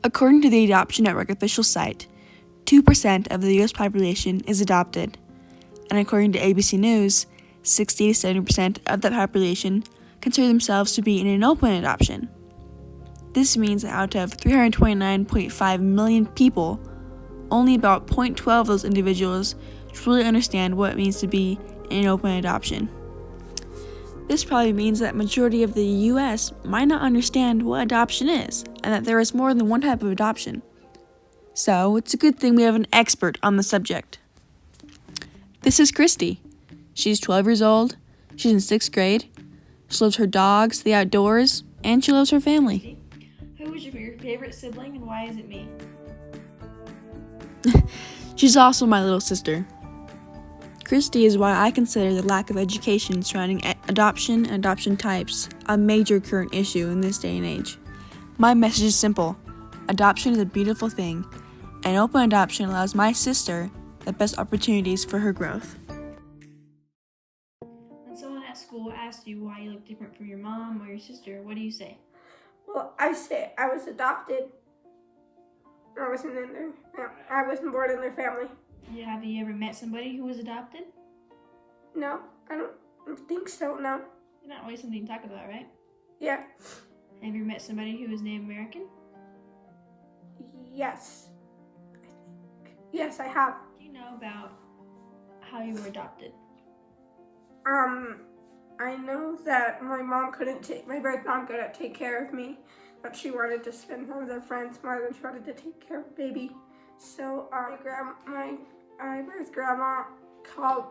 According to the Adoption Network official site, 2% of the U.S. population is adopted, and according to ABC News, 60 to 70% of that population consider themselves to be in an open adoption. This means that out of 329.5 million people, only about 0.12 of those individuals truly understand what it means to be in an open adoption. This probably means that majority of the U.S. might not understand what adoption is, and that there is more than one type of adoption. So, it's a good thing we have an expert on the subject. This is Christy. She's 12 years old, she's in 6th grade, she loves her dogs, the outdoors, and she loves her family. Who is your favorite sibling and why is it me? She's also my little sister. Christy is why I consider the lack of education surrounding adoption and adoption types a major current issue in this day and age. My message is simple. Adoption is a beautiful thing, and open adoption allows my sister the best opportunities for her growth. When someone at school asks you why you look different from your mom or your sister, what do you say? Well, I say I was adopted. I wasn't born in their family. Have you ever met somebody who was adopted? No, I don't think so, no. Not always something to talk about, right? Yeah. Have you met somebody who was Native American? Yes. Yes, I have. Do you know about how you were adopted? I know that my birth mom couldn't take care of me, but she wanted to spend time with her friends more than she wanted to take care of baby. So my birth grandma called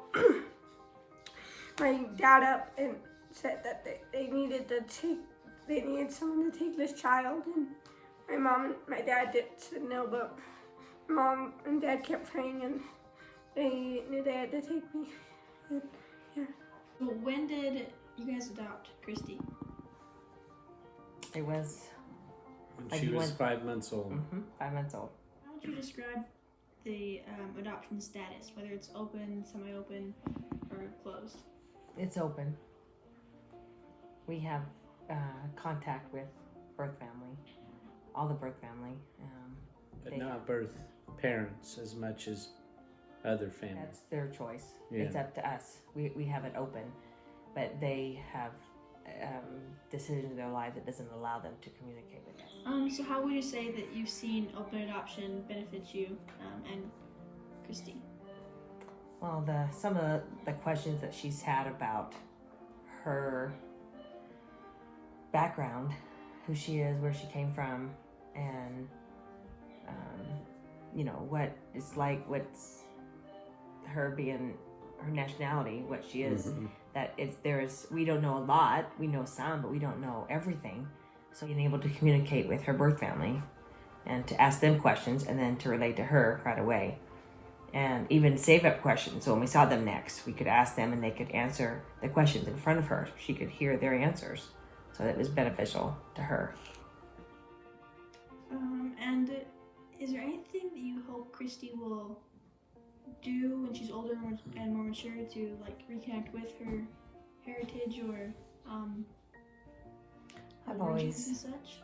my dad up and said that they needed someone to take this child, and my mom and my dad said no, but mom and dad kept praying and they knew they had to take me. And, yeah. Well, when did you guys adopt Christy? It was when she was 5 months old. 5 months old. How would you describe the adoption status, whether it's open, semi-open, or closed? It's open. We have contact with birth family, all the birth family. But not birth parents as much as other families. That's their choice. Yeah. It's up to us. We have it open, but they have decisions in their life that doesn't allow them to communicate with us. So how would you say that you've seen open adoption benefit you and Christy? Well, some of the questions that she's had about her background, who she is, where she came from, and what it's like, what's her being, her nationality, what she is. That we don't know a lot. We know some, but we don't know everything. So being able to communicate with her birth family and to ask them questions and then to relate to her right away. And even save up questions. So when we saw them next, we could ask them and they could answer the questions in front of her. She could hear their answers. So that was beneficial to her. And is there anything that you hope Christy will do when she's older and more mature to reconnect with her heritage or origins and such?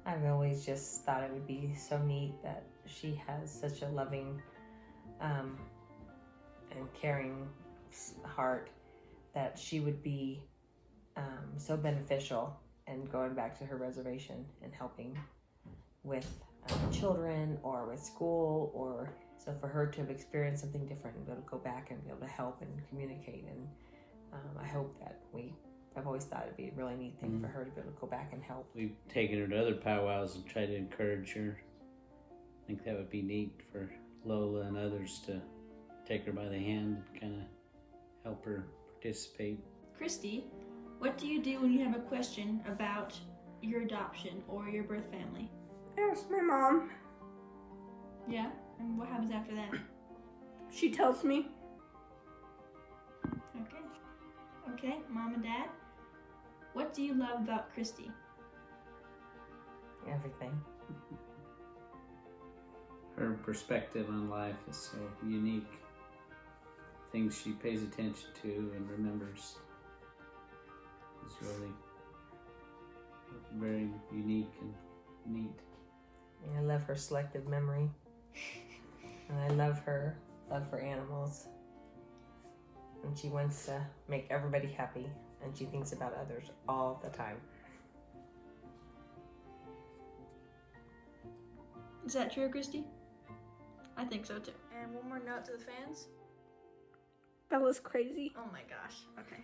I've always just thought it would be so neat that she has such a loving and caring heart, that she would be so beneficial in going back to her reservation and helping with children or with school, or so for her to have experienced something different and be able to go back and be able to help and communicate. And I hope that I've always thought it'd be a really neat thing for her to be able to go back and help. We've taken her to other powwows and tried to encourage her. I think that would be neat for Lola and others to take her by the hand and kind of help her participate. Christy, what do you do when you have a question about your adoption or your birth family? I asked my mom. Yeah? And what happens after that? She tells me. Okay, Mom and Dad, what do you love about Christy? Everything. Her perspective on life is so unique. Things she pays attention to and remembers is really very unique and neat. And I love her selective memory. And I love her love for animals. And she wants to make everybody happy. And she thinks about others all the time. Is that true, Christy? I think so too. And one more note to the fans. Bella's crazy. Oh my gosh. Okay.